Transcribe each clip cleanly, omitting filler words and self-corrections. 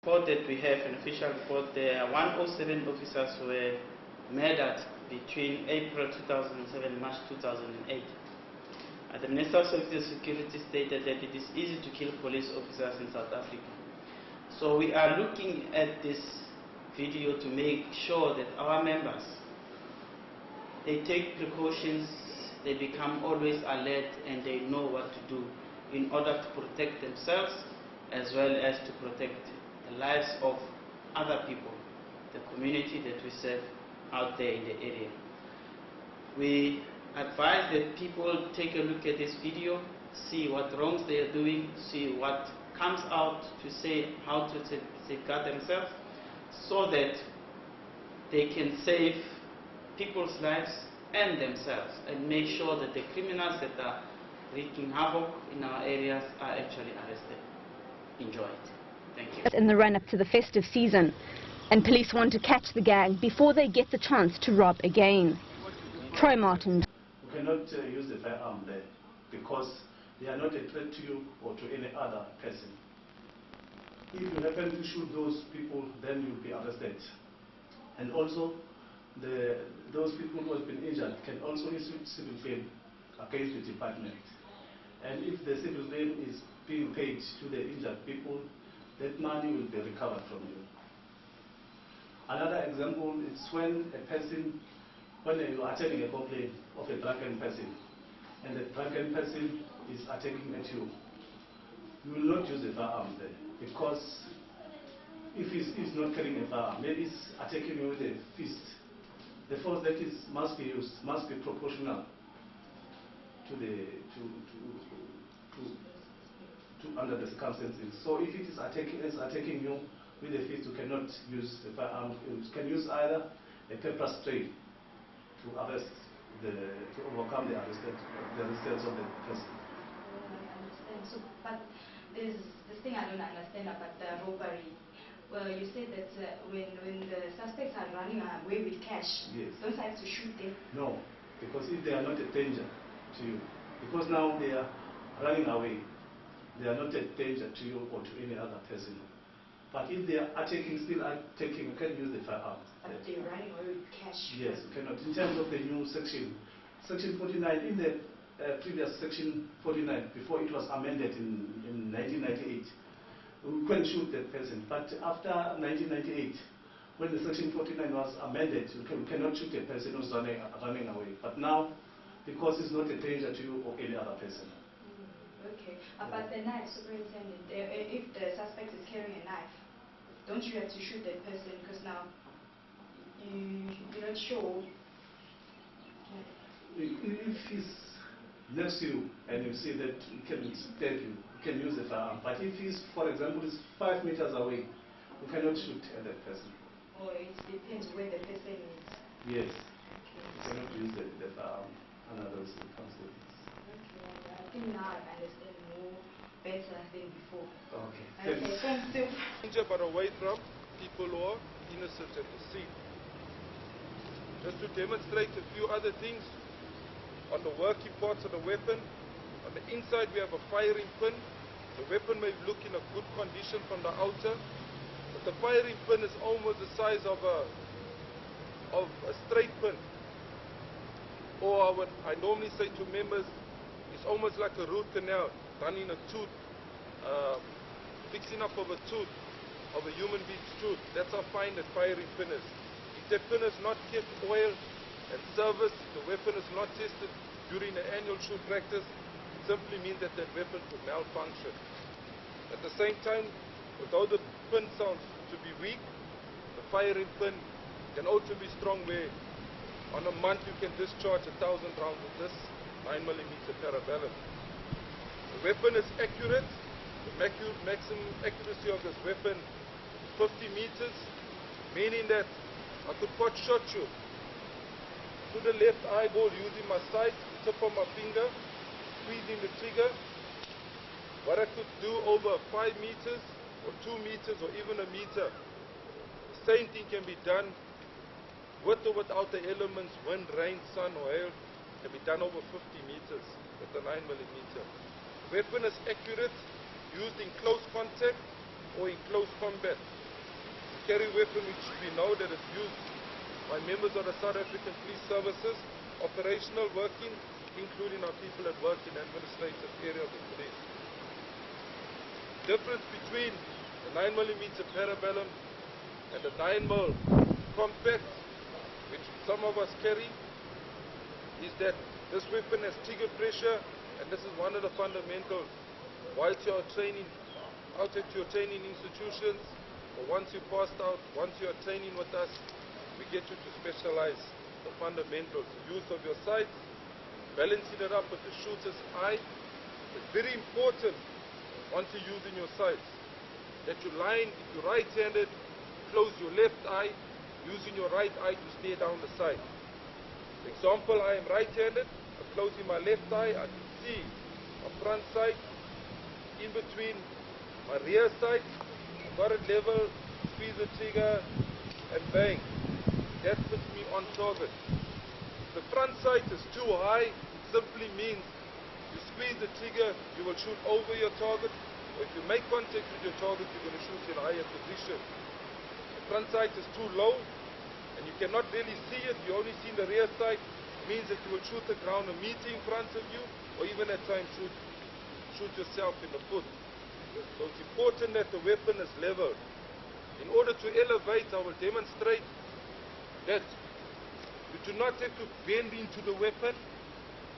report that we have, an official report, there are 107 officers who were murdered between April 2007 and March 2008. The Minister of Security stated that it is easy to kill police officers in South Africa. So we are looking at this video to make sure that our members, they take precautions, they become always alert, and they know what to do in order to protect themselves as well as to protect the lives of other people, the community that we serve out there in the area. We advise that people take a look at this video, see what wrongs they are doing, see what comes out to say how to safeguard themselves so that they can save people's lives and themselves and make sure that the criminals that are wreaking havoc in our areas are actually arrested. Enjoy it. Thank you. In the run-up to the festive season, and police want to catch the gang before they get the chance to rob again. Troy Martin. You cannot use the firearm there because they are not a threat to you or to any other person. If you happen to shoot those people, then you'll be arrested. And also, those people who have been injured can also issue civil claim against the department. And if the civil claim is being paid to the injured people, that money will be recovered from you. Another example is when you are attending a complaint of a drunken person, and the drunken person is attacking at you, you will not use a firearm there, because if he's not carrying a firearm, maybe he's attacking you with a fist. The force that must be used must be proportional to under the circumstances. So if it is attacking you with a fist, you cannot use a firearm. You can use either a pepper spray to overcome the resistance of the person. I understand. So, but there's this thing I don't understand about the robbery. Well, you said that when the suspects are running away with cash, yes, don't have to shoot them? No, because if they are not a danger to you, because now they are running away, they are not a danger to you or to any other person. But if they are still attacking, you can use the firearm. But they're running away with cash? Yes, you cannot. In terms of the new section 49, in the previous section 49, before it was amended in 1998, we couldn't shoot that person. But after 1998, when the section 49 was amended, we cannot shoot a person who's running away. But now, because it's not a danger to you or any other person. Okay. About the knife, Superintendent, if the suspect is carrying a knife, don't you have to shoot that person because now you're not sure? If he's next to you and you see that he can stab you, you can use the firearm. But if he's, for example, is 5 meters away, you cannot shoot at that person. Oh, it depends where the person is. Yes. Okay. You cannot use the firearm under those circumstances. Okay, I think now I understand more better than before. Okay. Okay, thank you. Danger but away from people who are innocent at the scene. Just to demonstrate a few other things, on the working parts of the weapon, on the inside we have a firing pin. The weapon may look in a good condition from the outer, but the firing pin is almost the size of a straight pin. Or what I normally say to members, it's almost like a root canal done in a tooth, fixing up of a tooth, of a human being's tooth. That's how fine that firing pin is. If that pin is not kept oiled and serviced, the weapon is not tested during the annual shoot practice, it simply means that that weapon could malfunction. At the same time, although the pin sounds to be weak, the firing pin can also be strong, where on a month you can discharge 1,000 rounds of this 9mm parabellum. The weapon is accurate. The maximum accuracy of this weapon is 50 meters, meaning that I could pot shot you to the left eyeball using my sight, tip of my finger, squeezing the trigger. What I could do over 5 meters or 2 meters or even a meter, the same thing can be done with or without the elements, wind, rain, sun or hail, can be done over 50 meters with the 9mm. The weapon is accurate, used in close contact or in close close combat. To carry a weapon which we know that is used by members of the South African Police Services, operational working, including our people that work in the administrative area of the police. The difference between the 9mm parabellum and the 9mm compact, which some of us carry, is that this weapon has trigger pressure, and this is one of the fundamentals. Whilst you are training out at your training institutions, or once you passed out, once you are training with us, we get you to specialize the fundamentals, the use of your sights, balancing it up with the shooter's eye. It's very important once you're using your sights that you line, if you're right-handed, close your left eye, using your right eye to stare down the sight. For example, I am right-handed, I'm closing my left eye, I can see my front sight, in between my rear sight, I've got it level, squeeze the trigger, and bang. That puts me on target. If the front sight is too high, it simply means you squeeze the trigger, you will shoot over your target, or if you make contact with your target, you're going to shoot in a higher position. The front sight is too low, and you cannot really see it, you only see the rear sight, means that you will shoot the ground immediately in front of you, or even at times shoot yourself in the foot. So it's important that the weapon is leveled. In order to elevate, I will demonstrate that you do not have to bend into the weapon.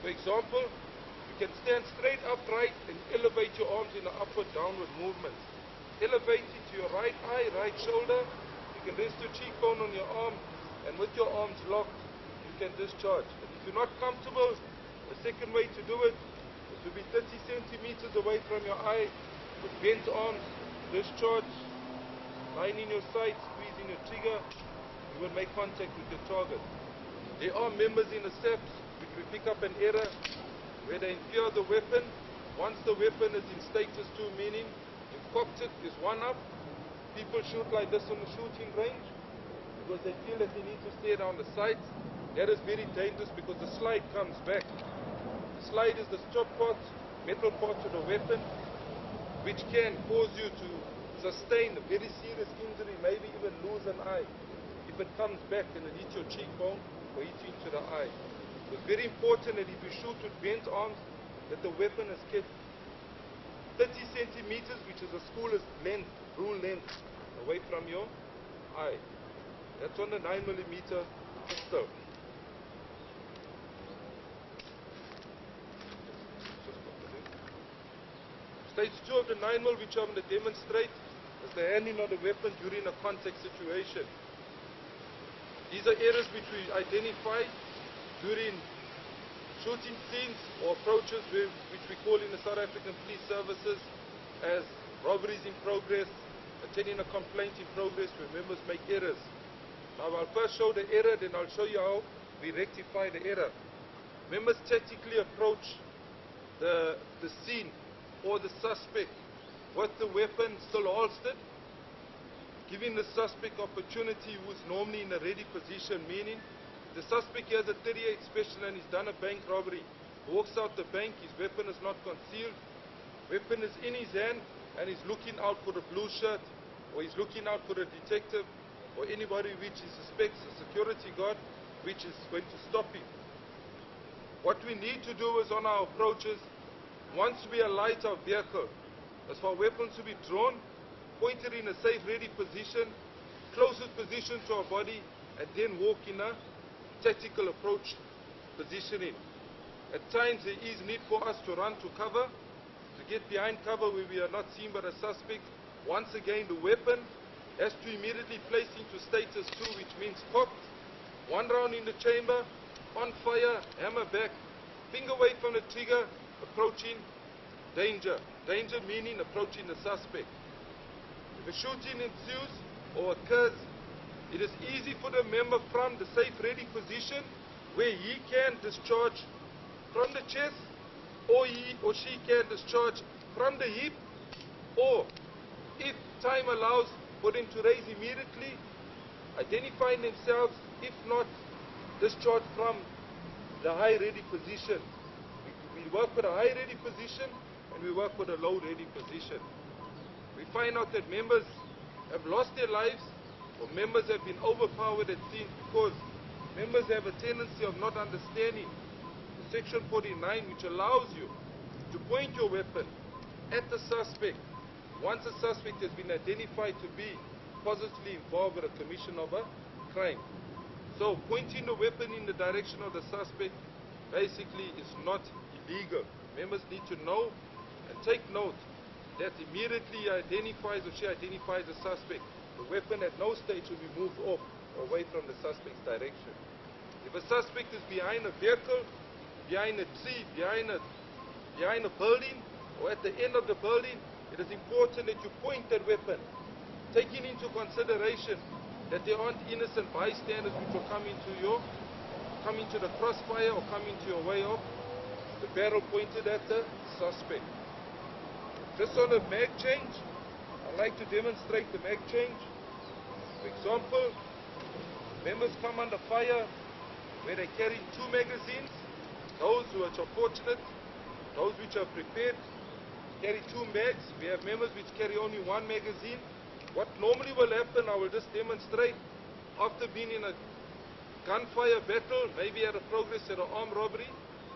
For example, you can stand straight upright and elevate your arms in an upward downward movement. Elevate it to your right eye, right shoulder. You can rest your cheekbone on your arm, and with your arms locked, you can discharge. And if you're not comfortable, the second way to do it is to be 30 centimeters away from your eye, with bent arms, discharge, lining your sight, squeezing your trigger, you will make contact with your target. There are members in the SAPS which we pick up an error where they inferior the weapon. Once the weapon is in status 2, meaning you've cocked it, is one up, people shoot like this on the shooting range because they feel that they need to stare down the sights. That is very dangerous because the slide comes back. The slide is the chop parts, metal parts of the weapon, which can cause you to sustain a very serious injury, maybe even lose an eye if it comes back and it hits your cheekbone or hits you into the eye. So it's very important that if you shoot with bent arms, that the weapon is kept 30 centimeters, which is a school's length, rule length, away from your eye. That's on the 9mm pistol. Stage 2 of the 9mm, which I'm going to demonstrate, is the handling of the weapon during a contact situation. These are areas which we identify during shooting scenes or approaches which we call in the South African Police Services as robberies in progress, attending a complaint in progress where members make errors. Now I'll first show the error, then I'll show you how we rectify the error. Members tactically approach the scene or the suspect with the weapon still holstered, giving the suspect opportunity who is normally in a ready position, meaning the suspect has a 38 special and he's done a bank robbery, walks out the bank, his weapon is not concealed, weapon is in his hand, and he's looking out for the blue shirt, or he's looking out for the detective, or anybody which he suspects, a security guard, which is going to stop him. What we need to do is on our approaches, once we alight our vehicle, is for weapons to be drawn, pointed in a safe ready position, closest position to our body, and then walk in a tactical approach positioning. At times there is need for us to run to cover, to get behind cover where we are not seen by the suspect. Once again the weapon has to immediately place into status 2, which means cocked, one round in the chamber, on fire, hammer back, finger away from the trigger, approaching danger. Danger meaning approaching the suspect. If a shooting ensues or occurs, it is easy for the member from the safe ready position where he can discharge from the chest, or he or she can discharge from the hip, or if time allows for them to raise immediately, identifying themselves, if not, discharge from the high ready position. We work with a high ready position and we work with a low ready position. We find out that members have lost their lives, or members have been overpowered at scenes, because members have a tendency of not understanding Section 49, which allows you to point your weapon at the suspect once a suspect has been identified to be positively involved with the commission of a crime. So pointing the weapon in the direction of the suspect basically is not illegal. Members need to know and take note that immediately identifies or she identifies the suspect, the weapon at no stage will be moved off or away from the suspect's direction. If a suspect is behind a vehicle, behind a tree, behind a building, or at the end of the building, it is important that you point that weapon, taking into consideration that there aren't innocent bystanders which will come into the crossfire or come into your way of the barrel pointed at the suspect. Just on a mag change, I'd like to demonstrate the mag change. For example, members come under fire where they carry 2 magazines. Those which are fortunate, those which are prepared, carry 2 mags. We have members which carry only 1 magazine. What normally will happen, I will just demonstrate, after being in a gunfire battle, maybe at a progress at an armed robbery,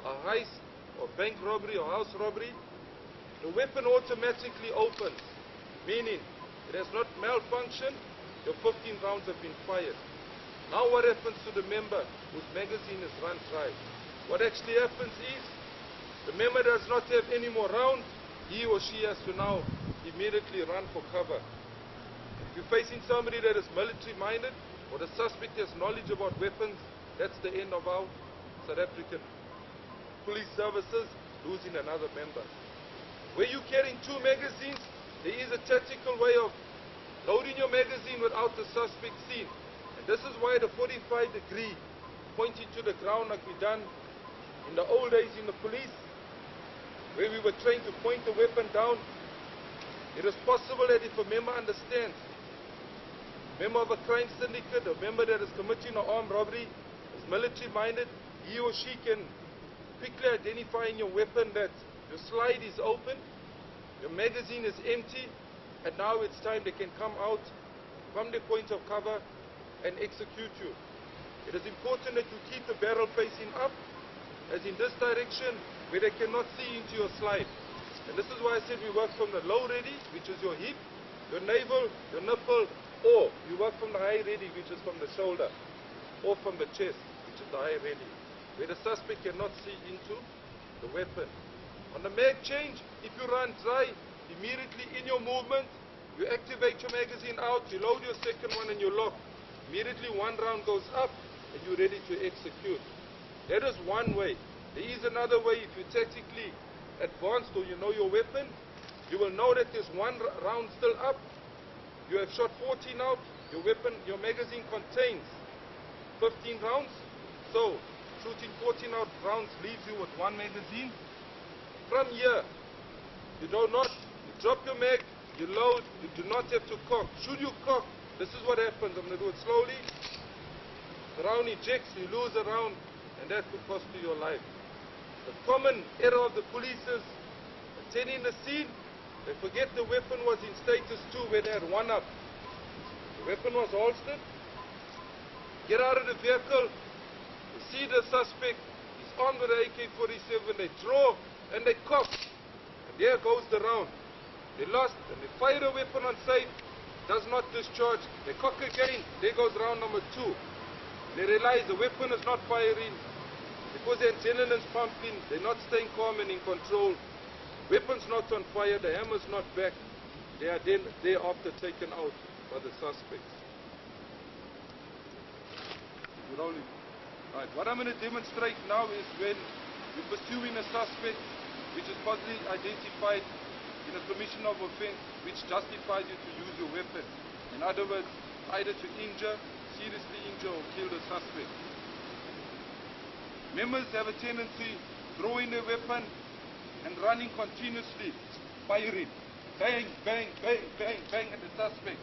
a heist, or bank robbery, or house robbery, the weapon automatically opens, meaning it has not malfunctioned, your 15 rounds have been fired. Now what happens to the member whose magazine is run dry? What actually happens is, the member does not have any more rounds, he or she has to now immediately run for cover. If you're facing somebody that is military minded, or the suspect has knowledge about weapons, that's the end of our South African police services losing another member. Where you're carrying 2 magazines, there is a tactical way of loading your magazine without the suspect seen. And this is why the 45-degree pointing to the ground like we done in the old days in the police, where we were trained to point the weapon down. It is possible that if a member understands, member of a crime syndicate, a member that is committing an armed robbery, is military minded, he or she can quickly identify in your weapon that your slide is open, your magazine is empty, and now it's time they can come out from the point of cover and execute you. It is important that you keep the barrel facing up, as in this direction, where they cannot see into your slide. And this is why I said we work from the low ready, which is your hip, your navel, your nipple, or you work from the high ready, which is from the shoulder, or from the chest, which is the high ready, where the suspect cannot see into the weapon. On the mag change, if you run dry, immediately in your movement, you activate your magazine out, you load your second one and you lock. Immediately 1 round goes up and you're ready to execute. That is one way. There is another way. If you're tactically advanced or you know your weapon, you will know that there's 1 round still up. You have shot 14 out. Your weapon, your magazine contains 15 rounds. So shooting 14 out rounds leaves you with 1 magazine. From here, you drop your mag, you load, you do not have to cock. Should you cock, this is what happens. I'm going to do it slowly. The round ejects, you lose a round, and that could cost you your life. The common error of the police is attending the scene, they forget the weapon was in status 2 where they had 1 up. The weapon was holstered, get out of the vehicle, you see the suspect, he's armed with an AK-47, they draw and they cock, and there goes the round. They lost, and they fire a weapon on sight, does not discharge, they cock again, there goes round number 2. They realize the weapon is not firing, because the adrenaline's pumping, they're not staying calm and in control. Weapon's not on fire, the hammer's not back, they are then thereafter taken out by the suspects. Rolling. Right, what I'm going to demonstrate now is when you're pursuing a suspect which is possibly identified in a commission of offense which justifies you to use your weapon. In other words, either to injure, seriously injure or kill the suspect. Members have a tendency throwing their weapon and running continuously, firing, bang, bang, bang, bang, bang at the suspect.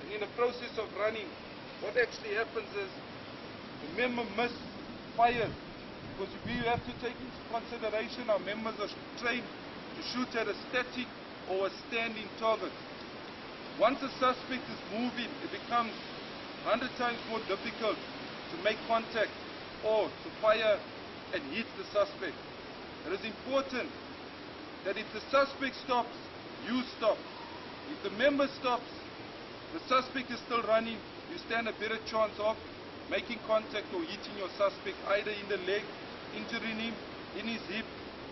And in the process of running, what actually happens is the member misfires, because we have to take into consideration our members are trained to shoot at a static or a standing target. Once a suspect is moving, it becomes 100 times more difficult to make contact or to fire and hit the suspect. It is important that if the suspect stops, you stop. If the member stops, the suspect is still running, you stand a better chance of making contact or hitting your suspect either in the leg, injuring him, in his hip,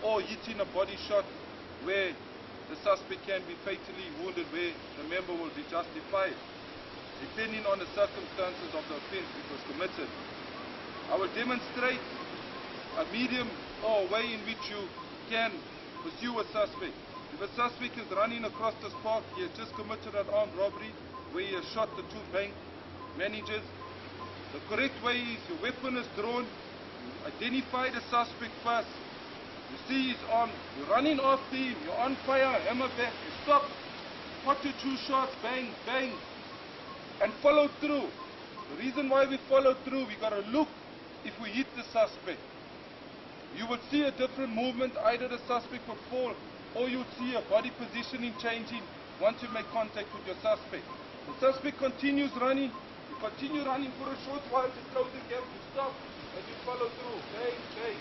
or hitting a body shot where the suspect can be fatally wounded, where the member will be justified, depending on the circumstances of the offence which was committed. I will demonstrate a medium or a way in which you can pursue a suspect. If a suspect is running across this park, he has just committed an armed robbery where he has shot the two bank managers. The correct way is your weapon is drawn, you identify the suspect first, you see his arm, you're running after him, you're on fire, hammer back, you stop, pot your two shots, bang, bang, and follow through. The reason why we follow through, we got to look if we hit the suspect. You will see a different movement, either the suspect will fall or you'll see a body positioning changing once you make contact with your suspect. The suspect continues running, you continue running for a short while to close the gap, you stop and you follow through, bang, bang.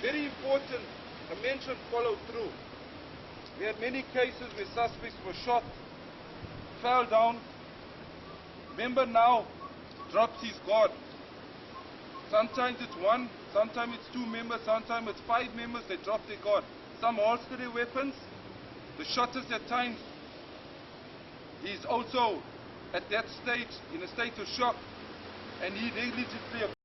Very important, I mentioned follow through. We had many cases where suspects were shot, fell down, member now drops his guard. Sometimes it's one, sometimes it's two members, sometimes it's 5 members, they drop their guard. Some holster their weapons. The shot is at times, he's also at that stage in a state of shock, and he negligently